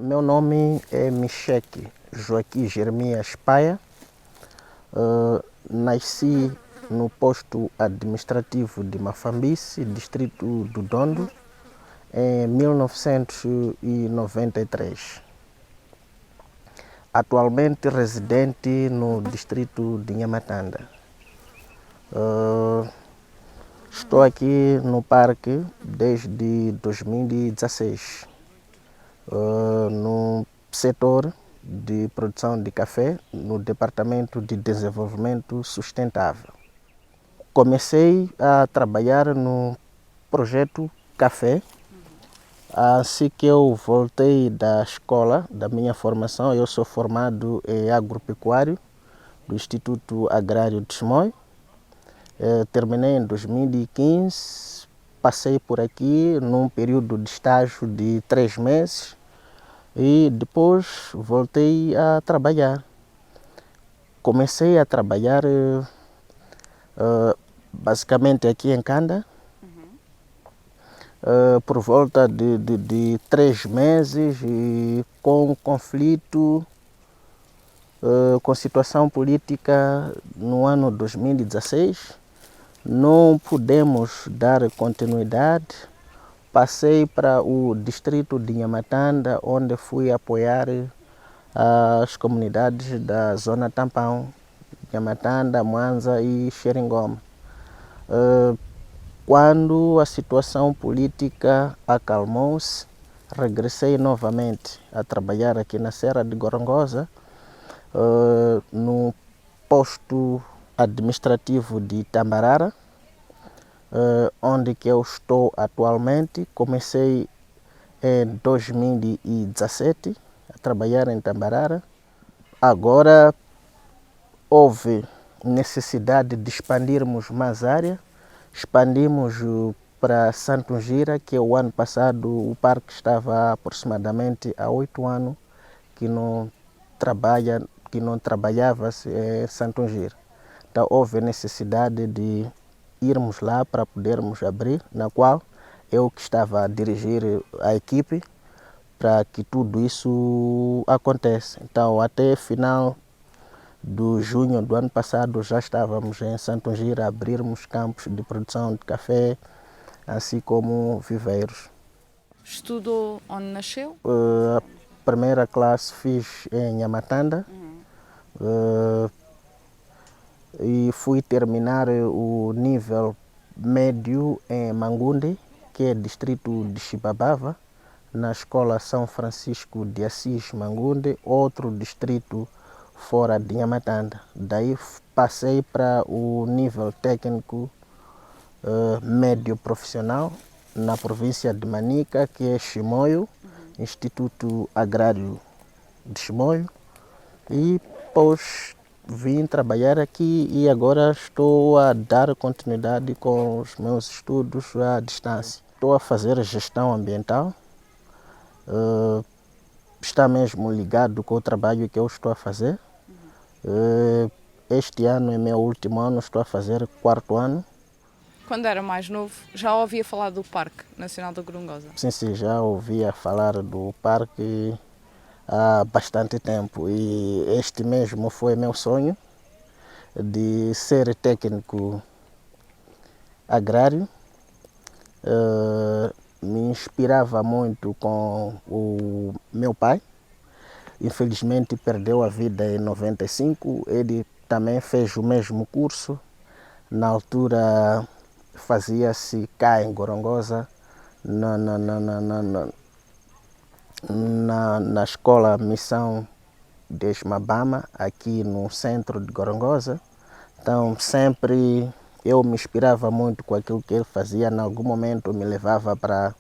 Meu nome é Micheque Joaquim Jeremias Paia. Nasci no posto administrativo de Mafambice, distrito do Dondo, em 1993. Atualmente residente no distrito de Nhamatanda. Estou aqui no parque desde 2016, no setor de produção de café, no Departamento de Desenvolvimento Sustentável. Comecei a trabalhar no projeto Café. Assim que eu voltei da escola, da minha formação, eu sou formado em agropecuário do Instituto Agrário de Chimoio. Terminei em 2015, passei por aqui num período de estágio de 3 meses e depois voltei a trabalhar. Comecei a trabalhar basicamente aqui em Canda, por volta de 3 meses, e com conflito, com situação política no ano 2016. Não pudemos dar continuidade. Passei para o distrito de Nhamatanda, onde fui apoiar as comunidades da zona tampão, Nhamatanda, Mwanza e Xeringoma. Quando a situação política acalmou-se, regressei novamente a trabalhar aqui na Serra de Gorongosa, no posto administrativo de Tambarara, onde que eu estou atualmente. Comecei em 2017 a trabalhar em Tambarara. Agora houve necessidade de expandirmos mais área. Expandimos para Santungira, que o ano passado o parque estava aproximadamente há 8 anos que não trabalhava-se em Santungira. Então houve necessidade de irmos lá para podermos abrir, na qual eu que estava a dirigir a equipe para que tudo isso aconteça. Então até final de junho do ano passado já estávamos em Santungira a abrirmos campos de produção de café, assim como viveiros. Estudou onde nasceu? A primeira classe fiz em Nhamatanda. E fui terminar o nível médio em Mangunde, que é distrito de Chibabava, na Escola São Francisco de Assis Mangunde, outro distrito fora de Nhamatanda. Daí passei para o nível técnico médio profissional na província de Manica, que é Chimoio, Instituto Agrário de Chimoio, e depois vim trabalhar aqui e agora estou a dar continuidade com os meus estudos à distância. Estou a fazer gestão ambiental, está mesmo ligado com o trabalho que eu estou a fazer. Este ano é meu último ano, estou a fazer 4º ano. Quando era mais novo, já ouvia falar do Parque Nacional da Gorongosa? Sim, já ouvia falar do parque há bastante tempo e este mesmo foi meu sonho de ser técnico agrário. Me inspirava muito com o meu pai. Infelizmente perdeu a vida em 95. Ele também fez o mesmo curso. Na altura fazia-se cá em Gorongosa, na escola Missão de Esmabama, aqui no centro de Gorongosa. Então sempre eu me inspirava muito com aquilo que ele fazia. Em algum momento me levava para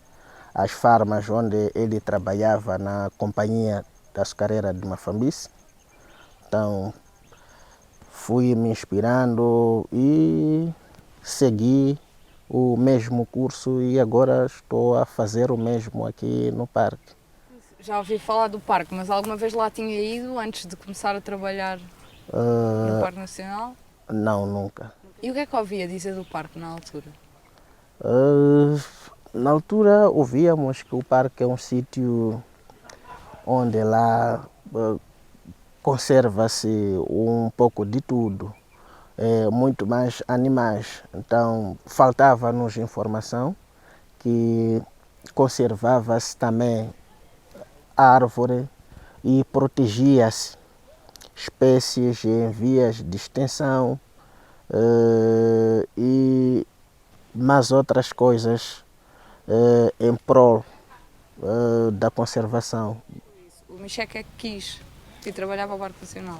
as farmas onde ele trabalhava na companhia da açucareira de Mafambice. Então fui me inspirando e segui o mesmo curso e agora estou a fazer o mesmo aqui no parque. Já ouvi falar do parque, mas alguma vez lá tinha ido antes de começar a trabalhar no Parque Nacional? Não, nunca. E o que é que ouvia dizer do parque na altura? Na altura ouvíamos que o parque é um sítio onde lá conserva-se um pouco de tudo, muito mais animais. Então faltava-nos informação que conservava-se também a árvore e protegia-se espécies em vias de extinção e mais outras coisas em prol da conservação. O Michel é que quis ir trabalhar para o Parque Nacional?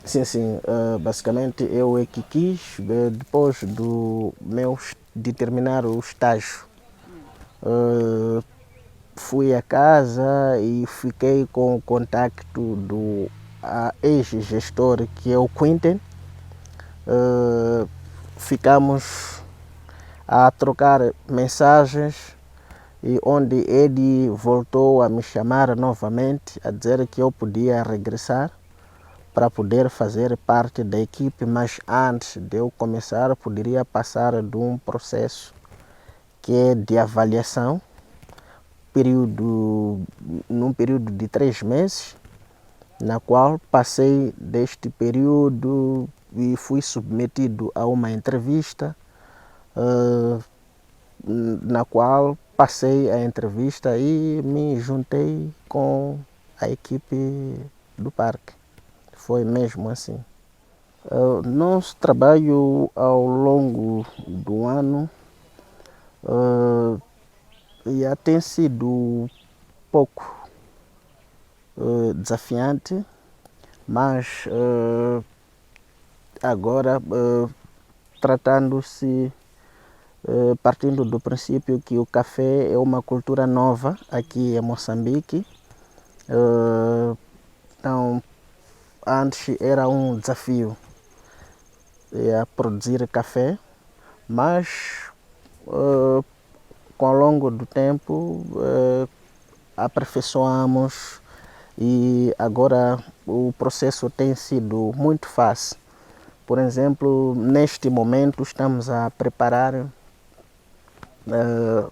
Sim, sim. Basicamente eu é que quis, depois de terminar o estágio, fui a casa e fiquei com o contacto do ex-gestor, que é o Quinten. Ficamos a trocar mensagens e onde ele voltou a me chamar novamente a dizer que eu podia regressar para poder fazer parte da equipe, mas antes de eu começar poderia passar de um processo que é de avaliação, num período de 3 meses, na qual passei deste período e fui submetido a uma entrevista, na qual passei a entrevista e me juntei com a equipe do parque. Foi mesmo assim. Nosso trabalho ao longo do ano já tem sido pouco desafiante, mas agora tratando-se, partindo do princípio que o café é uma cultura nova aqui em Moçambique, então antes era um desafio a produzir café, mas com o longo do tempo aperfeiçoamos e agora o processo tem sido muito fácil. Por exemplo, neste momento estamos a preparar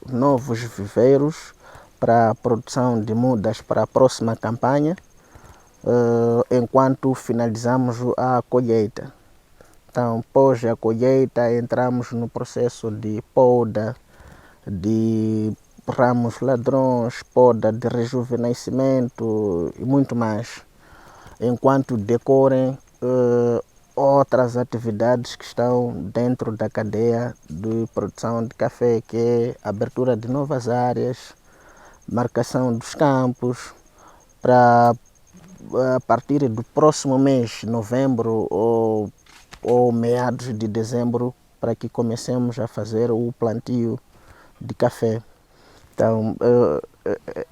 novos viveiros para a produção de mudas para a próxima campanha, enquanto finalizamos a colheita. Então, após a colheita, entramos no processo de poda de ramos ladrões, poda de rejuvenescimento e muito mais, enquanto decorrem outras atividades que estão dentro da cadeia de produção de café, que é a abertura de novas áreas, marcação dos campos, para a partir do próximo mês, novembro ou meados de dezembro, para que comecemos a fazer o plantio de café. Então,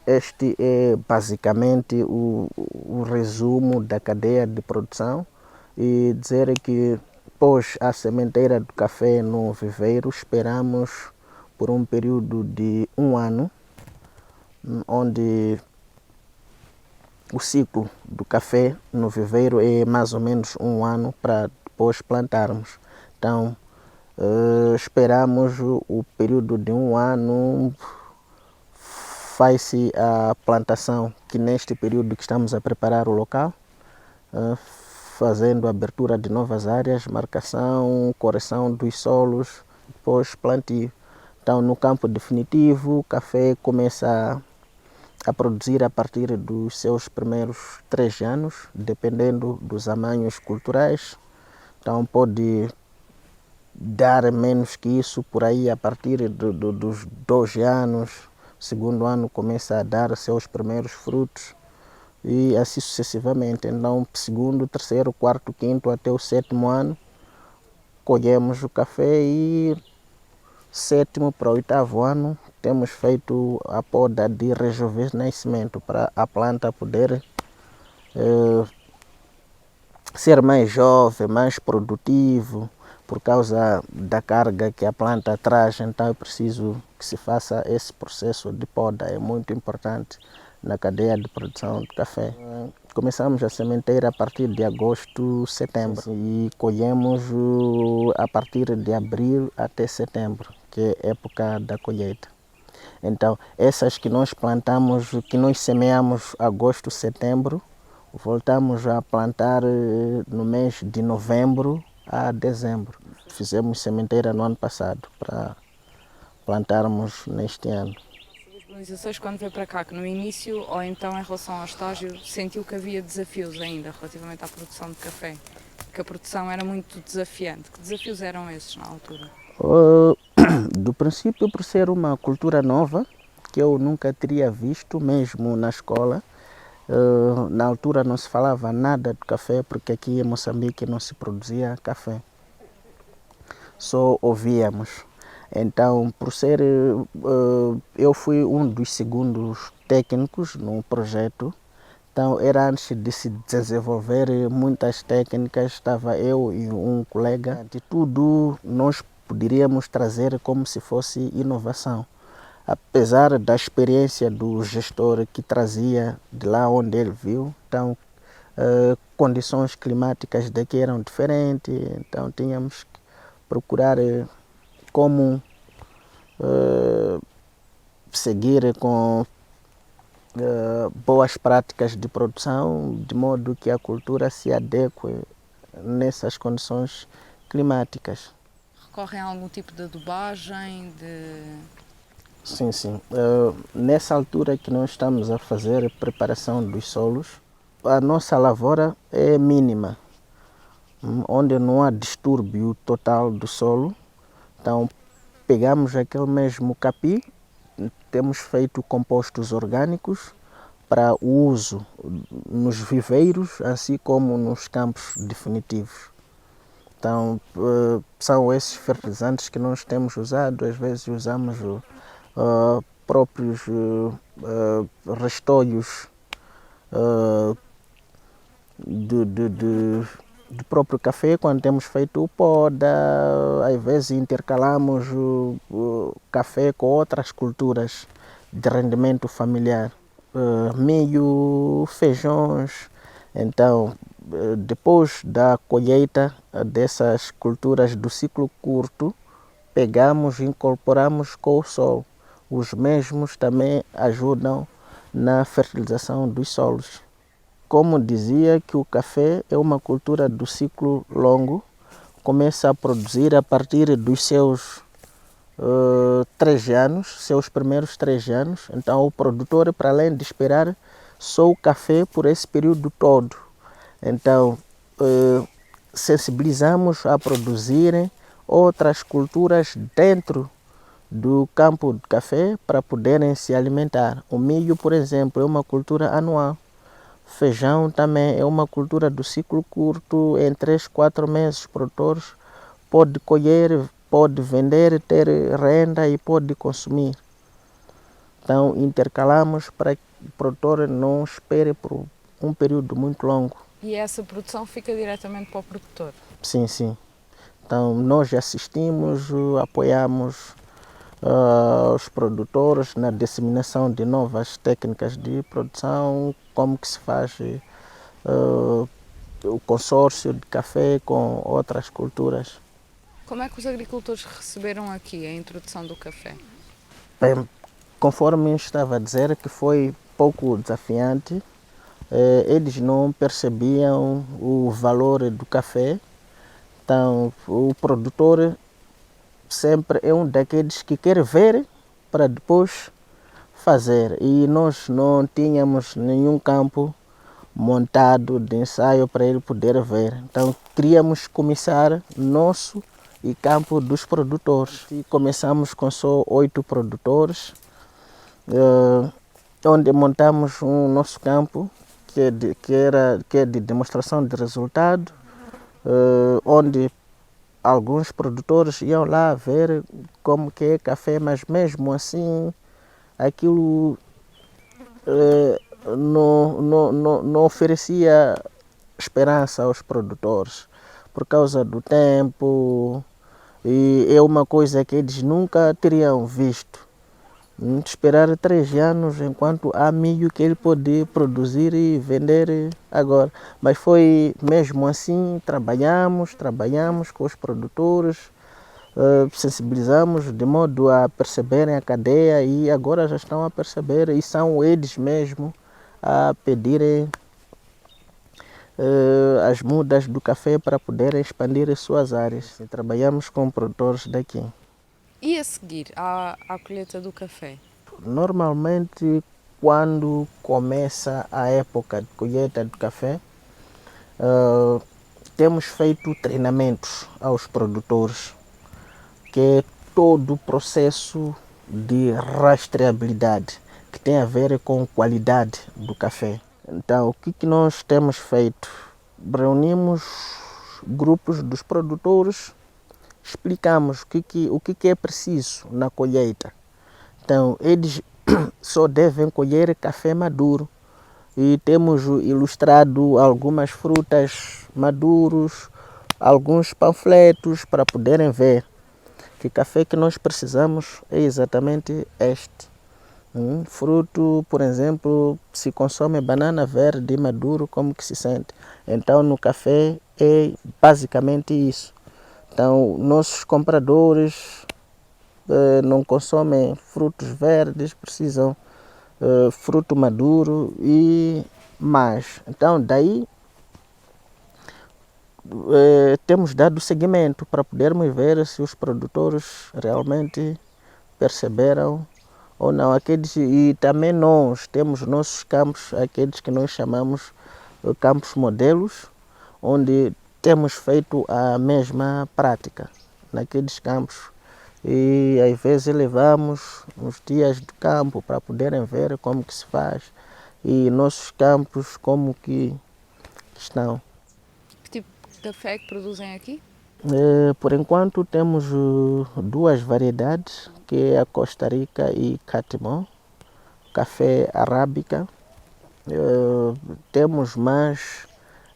este é basicamente o resumo da cadeia de produção e dizer que após a sementeira do café no viveiro, esperamos por um período de 1 ano, onde o ciclo do café no viveiro é mais ou menos 1 ano para depois plantarmos. Então, esperamos o período de 1 ano, faz-se a plantação, que neste período que estamos a preparar o local, fazendo a abertura de novas áreas, marcação, correção dos solos, depois plantio. Então, no campo definitivo, o café começa a produzir a partir dos seus primeiros 3 anos, dependendo dos tamanhos culturais. Então, pode dar menos que isso, por aí a partir dos 2 anos, segundo ano começa a dar seus primeiros frutos e assim sucessivamente. Então, segundo, terceiro, quarto, quinto até o 7º ano, colhemos o café e 7º para o 8º ano temos feito a poda de rejuvenescimento para a planta poder ser mais jovem, mais produtivo, por causa da carga que a planta traz. Então é preciso que se faça esse processo de poda, é muito importante na cadeia de produção de café. Começamos a sementeira a partir de agosto, setembro e colhemos a partir de abril até setembro, que é a época da colheita. Então, essas que nós plantamos, que nós semeamos agosto, setembro, voltamos a plantar no mês de novembro a dezembro. Fizemos sementeira no ano passado para plantarmos neste ano. As quando veio para cá, que no início, ou então em relação ao estágio, sentiu que havia desafios ainda relativamente à produção de café? Que a produção era muito desafiante. Que desafios eram esses na altura? Do princípio, por ser uma cultura nova, que eu nunca teria visto, mesmo na escola. Na altura não se falava nada de café, porque aqui em Moçambique não se produzia café. Só ouvíamos. Então, por ser, eu fui um dos segundos técnicos no projeto. Então, era antes de se desenvolver muitas técnicas, estava eu e um colega. De tudo, nós poderíamos trazer como se fosse inovação. Apesar da experiência do gestor que trazia de lá onde ele viu, então, condições climáticas daqui eram diferentes, então tínhamos que procurar como seguir com boas práticas de produção, de modo que a cultura se adeque nessas condições climáticas. Recorrem a algum tipo de adubagem? Sim, sim. Nessa altura que nós estamos a fazer a preparação dos solos, a nossa lavoura é mínima, onde não há distúrbio total do solo. Então, pegamos aquele mesmo capim, temos feito compostos orgânicos para o uso nos viveiros, assim como nos campos definitivos. Então, são esses fertilizantes que nós temos usado, às vezes usamos próprios restolhos do próprio café, quando temos feito o poda, às vezes intercalamos o café com outras culturas de rendimento familiar, milho, feijões. Então, depois da colheita dessas culturas do ciclo curto, pegamos e incorporamos com o sol. Os mesmos também ajudam na fertilização dos solos. Como dizia que o café é uma cultura do ciclo longo, começa a produzir a partir dos seus 3 anos, seus primeiros 3 anos. Então o produtor, para além de esperar só o café por esse período todo, então sensibilizamos a produzirem outras culturas dentro do campo de café para poderem se alimentar. O milho, por exemplo, é uma cultura anual. Feijão também é uma cultura do ciclo curto, em 3, 4 meses os produtores pode colher, pode vender, ter renda e pode consumir. Então intercalamos para que o produtor não espere por um período muito longo. E essa produção fica diretamente para o produtor? Sim, sim. Então nós assistimos, apoiamos os produtores na disseminação de novas técnicas de produção, como que se faz o consórcio de café com outras culturas. Como é que os agricultores receberam aqui a introdução do café? Bem, conforme eu estava a dizer, que foi pouco desafiante, eles não percebiam o valor do café, então o produtor sempre é um daqueles que quer ver para depois fazer, e nós não tínhamos nenhum campo montado de ensaio para ele poder ver. Então queríamos começar nosso e campo dos produtores. E começamos com só 8 produtores, onde montamos um nosso campo que é de demonstração de resultado, onde alguns produtores iam lá ver como que é café, mas mesmo assim aquilo não oferecia esperança aos produtores por causa do tempo, e é uma coisa que eles nunca teriam visto. Esperar 3 anos enquanto há milho que ele pode produzir e vender agora. Mas foi mesmo assim, trabalhamos com os produtores, sensibilizamos de modo a perceberem a cadeia e agora já estão a perceber e são eles mesmo a pedirem as mudas do café para poderem expandir as suas áreas. E trabalhamos com produtores daqui. E a seguir à colheita do café? Normalmente, quando começa a época de colheita do café, temos feito treinamentos aos produtores, que é todo o processo de rastreabilidade, que tem a ver com qualidade do café. Então, o que nós temos feito? Reunimos grupos dos produtores, explicamos o que é preciso na colheita. Então, eles só devem colher café maduro e temos ilustrado algumas frutas maduros, alguns panfletos para poderem ver que café que nós precisamos é exatamente este. Fruto, por exemplo, se consome banana verde maduro, como que se sente? Então, no café é basicamente isso. Então, nossos compradores não consomem frutos verdes, precisam fruto maduro e mais. Então, daí temos dado seguimento para podermos ver se os produtores realmente perceberam ou não. E também nós temos nossos campos, aqueles que nós chamamos campos modelos, onde temos feito a mesma prática naqueles campos. E às vezes levamos uns dias de campo para poderem ver como que se faz e nossos campos como que estão. Que tipo de café que produzem aqui? Por enquanto temos duas variedades, que é a Costa Rica e Catimão, café arábica. Temos mais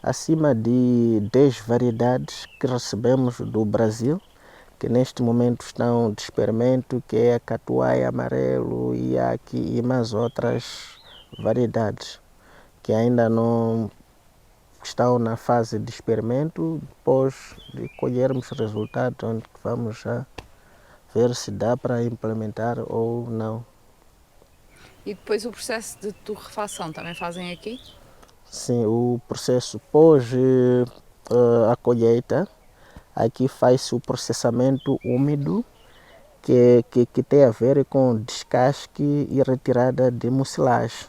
acima de 10 variedades que recebemos do Brasil, que neste momento estão de experimento, que é a Catuai amarelo e aqui e mais outras variedades que ainda não estão na fase de experimento. Depois de colhermos resultados, onde vamos já ver se dá para implementar ou não. E depois o processo de torrefação também fazem aqui? Sim, o processo pós a colheita, aqui faz-se o processamento úmido, que tem a ver com descasque e retirada de mucilagem.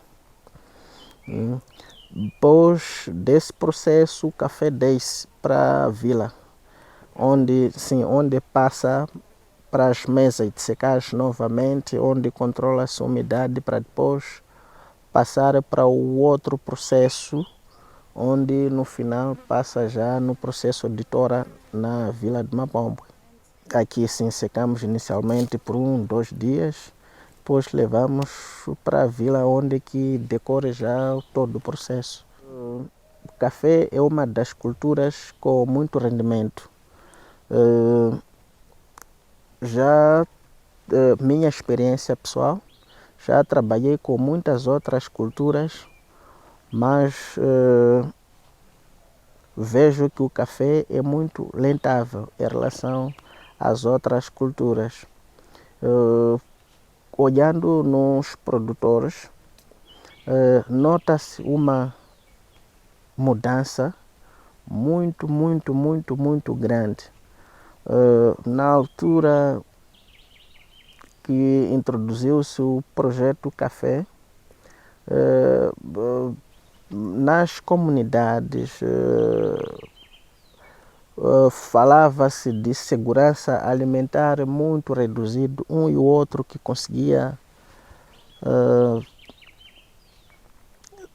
Depois desse processo, o café desce para a vila, onde passa para as mesas de secagem novamente, onde controla-se a umidade para depois passar para o outro processo, onde no final passa já no processo de tora na vila de Mapombo. Aqui sim secamos inicialmente por 2 dias, depois levamos para a vila onde que decorre já todo o processo. O café é uma das culturas com muito rendimento. Já minha experiência pessoal, já trabalhei com muitas outras culturas, mas vejo que o café é muito rentável em relação às outras culturas. Olhando nos produtores, nota-se uma mudança muito grande. Na altura que introduziu-se o projeto Café, nas comunidades falava-se de segurança alimentar muito reduzido, um e o outro que conseguia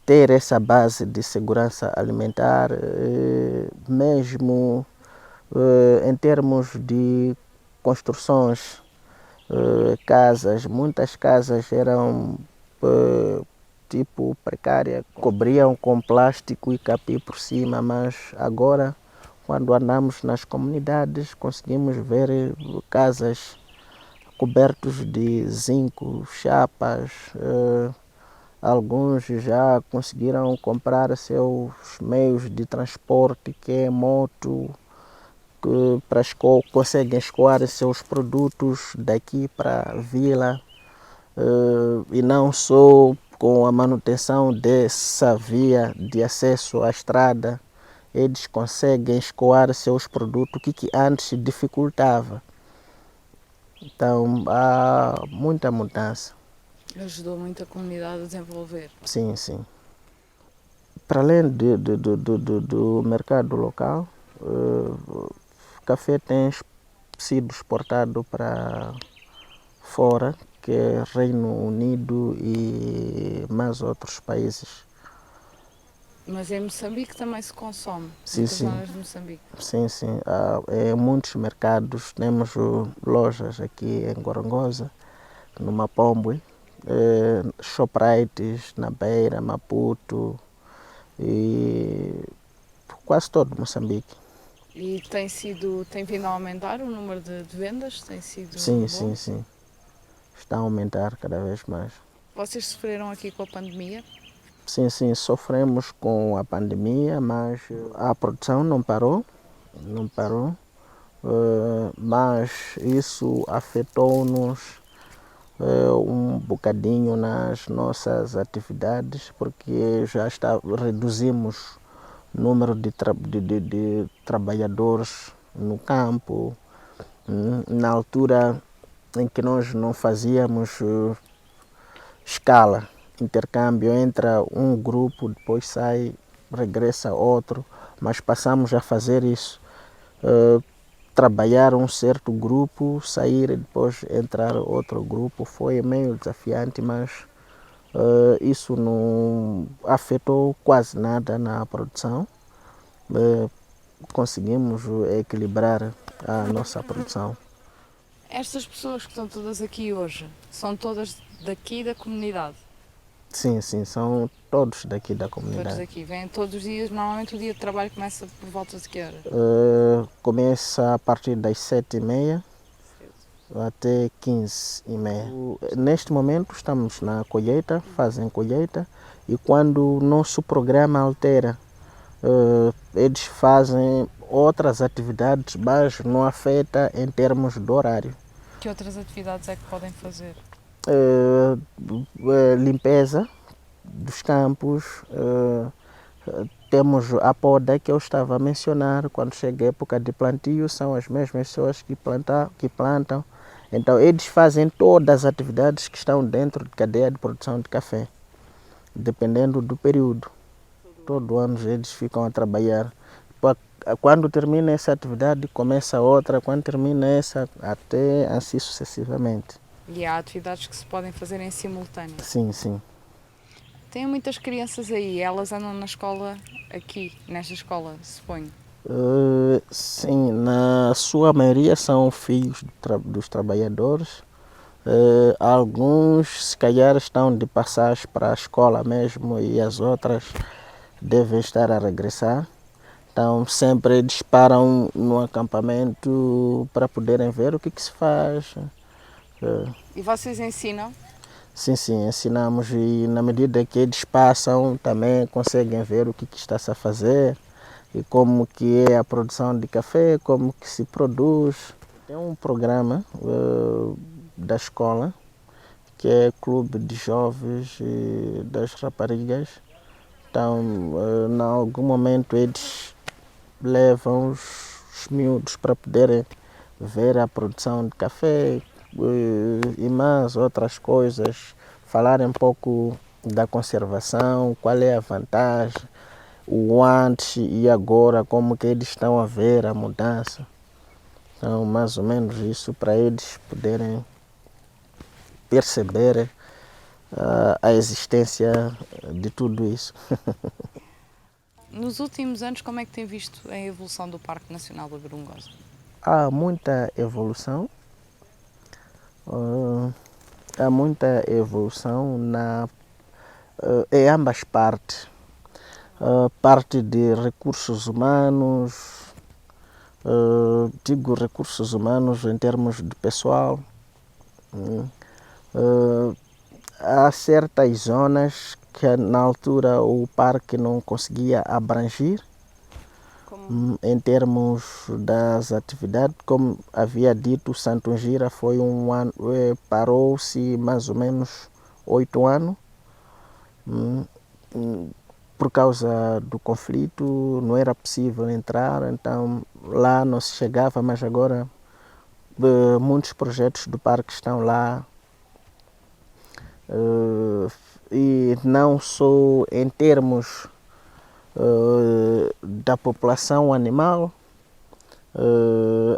ter essa base de segurança alimentar, mesmo em termos de construções, casas, muitas casas eram tipo precária, cobriam com plástico e capim por cima, mas agora quando andamos nas comunidades conseguimos ver casas cobertas de zinco, chapas. Alguns já conseguiram comprar seus meios de transporte, que é moto, que conseguem escoar seus produtos daqui para a vila, e não só com a manutenção dessa via de acesso à estrada, eles conseguem escoar seus produtos que antes dificultava. Então há muita mudança. Ajudou muito a comunidade a desenvolver. Sim, sim. Para além do mercado local, o café tem sido exportado para fora, que é Reino Unido e mais outros países. Mas em Moçambique também se consome. Sim, Muitas sim. zonas de Moçambique. Sim, sim. Há muitos mercados. Temos lojas aqui em Gorongosa, no Mapombe, Shoprites, na Beira, Maputo e quase todo Moçambique. E tem vindo a aumentar o número de vendas? Tem sido Sim, bom? sim, sim. Está a aumentar cada vez mais. Vocês sofreram aqui com a pandemia? Sim, sim, sofremos com a pandemia, mas a produção não parou, não parou, mas isso afetou-nos um bocadinho nas nossas atividades, porque reduzimos o número de trabalhadores no campo. Na altura em que nós não fazíamos escala, intercâmbio, entra um grupo, depois sai, regressa outro, mas passamos a fazer isso. Trabalhar um certo grupo, sair e depois entrar outro grupo. Foi meio desafiante, mas isso não afetou quase nada na produção. Conseguimos equilibrar a nossa produção. Estas pessoas que estão todas aqui hoje, são todas daqui da comunidade? Sim, sim, são todos daqui da Todos comunidade. daqui, vêm todos os dias, normalmente o dia de trabalho começa por volta de que hora? Começa a partir das 7h30 até 15h30. Neste momento estamos na colheita, fazem colheita, e quando o nosso programa altera, eles fazem outras atividades, mas não afeta em termos de horário. Que outras atividades é que podem fazer? Limpeza dos campos, temos a poda que eu estava a mencionar. Quando chega a época de plantio, são as mesmas pessoas que plantam. Então eles fazem todas as atividades que estão dentro de cadeia de produção de café, dependendo do período. Todo ano eles ficam a trabalhar. Quando termina essa atividade, começa outra. Quando termina essa, até assim sucessivamente. E há atividades que se podem fazer em simultâneo? Sim, sim. Tem muitas crianças aí, elas andam na escola aqui, nesta escola, suponho? Sim, na sua maioria são filhos dos trabalhadores. Alguns, se calhar, estão de passagem para a escola mesmo, e as outras devem estar a regressar. Então, sempre eles param no acampamento para poderem ver o que se faz. E vocês ensinam? Sim, sim, ensinamos, e na medida que eles passam também conseguem ver o que está-se a fazer e como que é a produção de café, como que se produz. Tem um programa da escola, que é Clube de Jovens e das Raparigas. Então, em algum momento eles levam os miúdos para poderem ver a produção de café e mais outras coisas, falar um pouco da conservação, qual é a vantagem, o antes e agora, como que eles estão a ver a mudança. Então, mais ou menos isso, para eles poderem perceber a existência de tudo isso. Nos últimos anos, como é que tem visto a evolução do Parque Nacional da Gorongosa? Há muita evolução. Há muita evolução em ambas partes. Parte de recursos humanos, digo recursos humanos em termos de pessoal. Há certas zonas que na altura o parque não conseguia abranger. Como Em termos das atividades, como havia dito, Santo Angira foi um ano, parou-se mais ou menos 8 anos. Por causa do conflito não era possível entrar, então lá não se chegava, mas agora muitos projetos do parque estão lá. E não só em termos da população animal,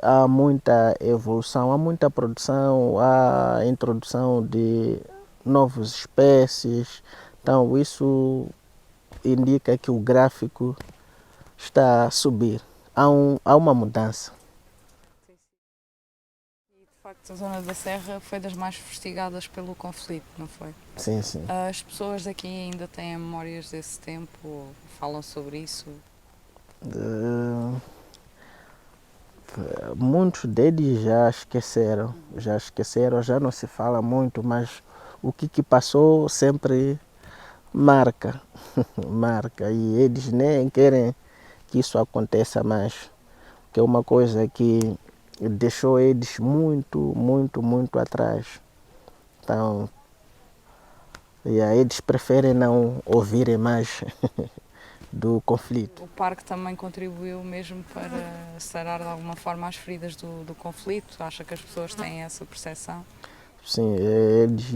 há muita evolução, há muita produção, há introdução de novas espécies, então isso indica que o gráfico está a subir, há uma mudança. E de facto a zona da Serra foi das mais fustigadas pelo conflito, não foi? Sim, sim. As pessoas daqui ainda têm memórias desse tempo, ou falam sobre isso? Muitos deles já não se fala muito, mas o que passou sempre marca, marca, e eles nem querem que isso aconteça mais, que é uma coisa que deixou eles muito atrás. Então, eles preferem não ouvirem mais do conflito. O parque também contribuiu mesmo para sarar de alguma forma as feridas do conflito? Acha que as pessoas têm essa percepção? Sim, eles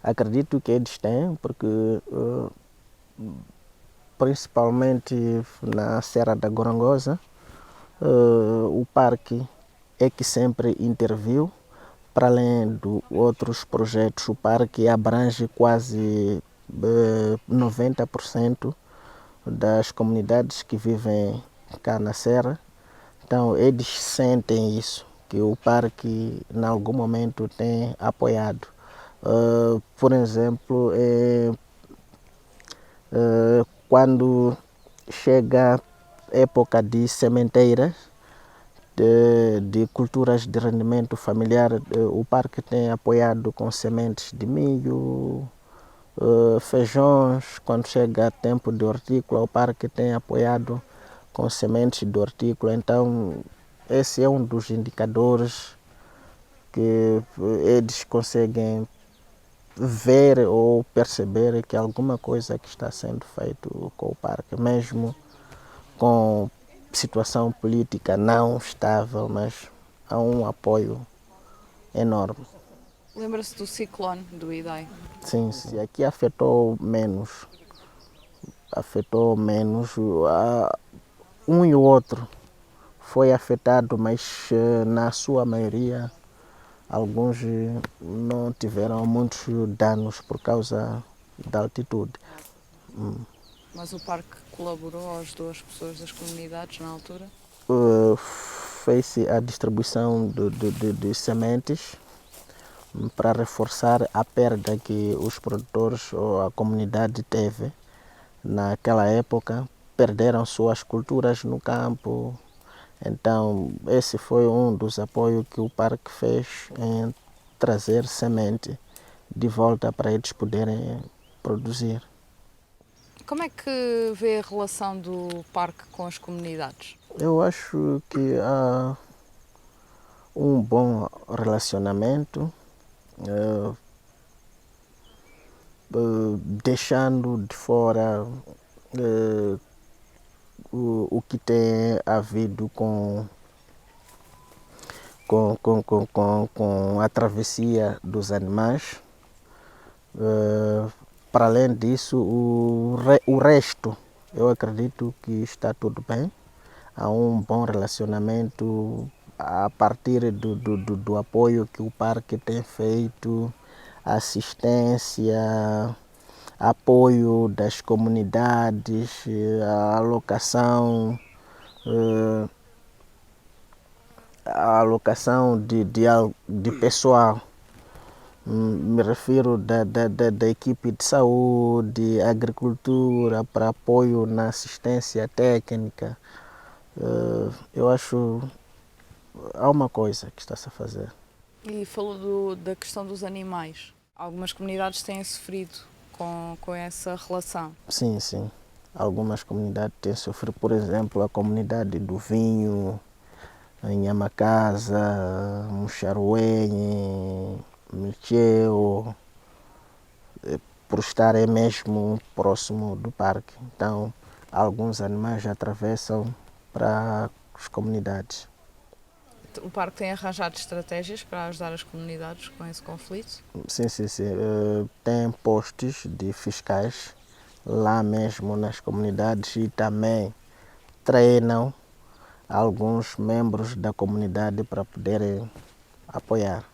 acredito que eles têm, porque principalmente na Serra da Gorongosa, o parque é que sempre interviu. Para além de outros projetos, o parque abrange quase 90% das comunidades que vivem cá na Serra. Então eles sentem isso, que o parque em algum momento tem apoiado. Por exemplo, quando chega a época de sementeiras, de culturas de rendimento familiar, o parque tem apoiado com sementes de milho, feijões. Quando chega tempo de hortícola, o parque tem apoiado com sementes de hortícola. Então esse é um dos indicadores que eles conseguem ver ou perceber que alguma coisa que está sendo feito com o parque, mesmo com situação política não estável, mas há um apoio enorme. Lembra-se do ciclone do Idai? Sim, sim, aqui afetou menos. Um e o outro foi afetado, mas na sua maioria alguns não tiveram muitos danos por causa da altitude. Mas o parque colaborou, ajudou as pessoas das comunidades na altura? Fez-se a distribuição de sementes para reforçar a perda que os produtores ou a comunidade teve naquela época. Perderam suas culturas no campo. Então esse foi um dos apoios que o parque fez em trazer semente de volta para eles poderem produzir. Como é que vê a relação do parque com as comunidades? Eu acho que há um bom relacionamento, deixando de fora o que tem havido com a travessia dos animais. Para além disso, o resto, eu acredito que está tudo bem. Há um bom relacionamento a partir do apoio que o parque tem feito, assistência, apoio das comunidades, a alocação de pessoal. Me refiro da equipe de saúde, agricultura, para apoio na assistência técnica. Eu acho há uma coisa que está-se a fazer. E falou da questão dos animais. Algumas comunidades têm sofrido com essa relação. Sim, sim. Algumas comunidades têm sofrido, por exemplo, a comunidade do Vinho, em Yamacasa, Muxaruenhe, Micheo, por estarem mesmo próximo do parque. Então, alguns animais atravessam para as comunidades. O parque tem arranjado estratégias para ajudar as comunidades com esse conflito? Sim, sim, sim. Tem postos de fiscais lá mesmo nas comunidades e também treinam alguns membros da comunidade para poderem apoiar,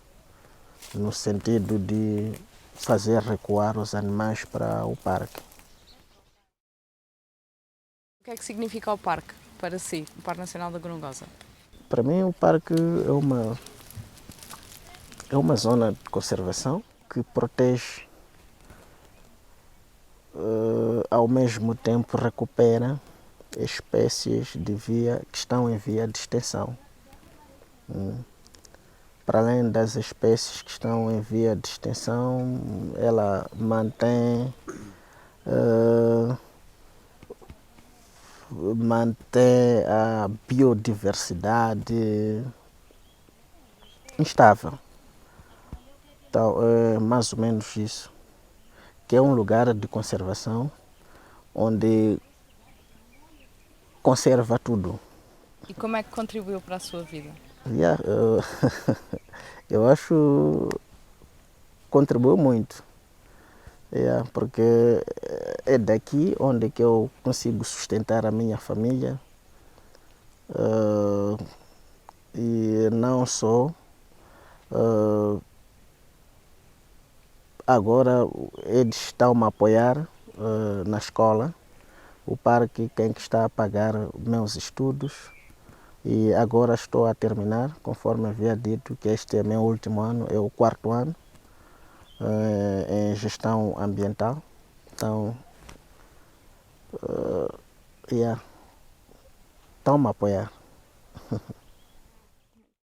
no sentido de fazer recuar os animais para o parque. O que é que significa o parque para si, o Parque Nacional da Gorongosa? Para mim, o parque é uma zona de conservação que protege, ao mesmo tempo recupera espécies que estão em via de extinção. Para além das espécies que estão em via de extinção, ela mantém a biodiversidade instável. Então, é mais ou menos isso, que é um lugar de conservação onde conserva tudo. E como é que contribuiu para a sua vida? Yeah, eu acho que contribuiu muito, yeah, porque é daqui onde que eu consigo sustentar a minha família, e não só. Agora eles estão a apoiar na escola, o parque quem que está a pagar meus estudos. E agora estou a terminar, conforme havia dito, que este é meu último ano, é o 4º ano em gestão ambiental. Então, yeah, estão-me a apoiar.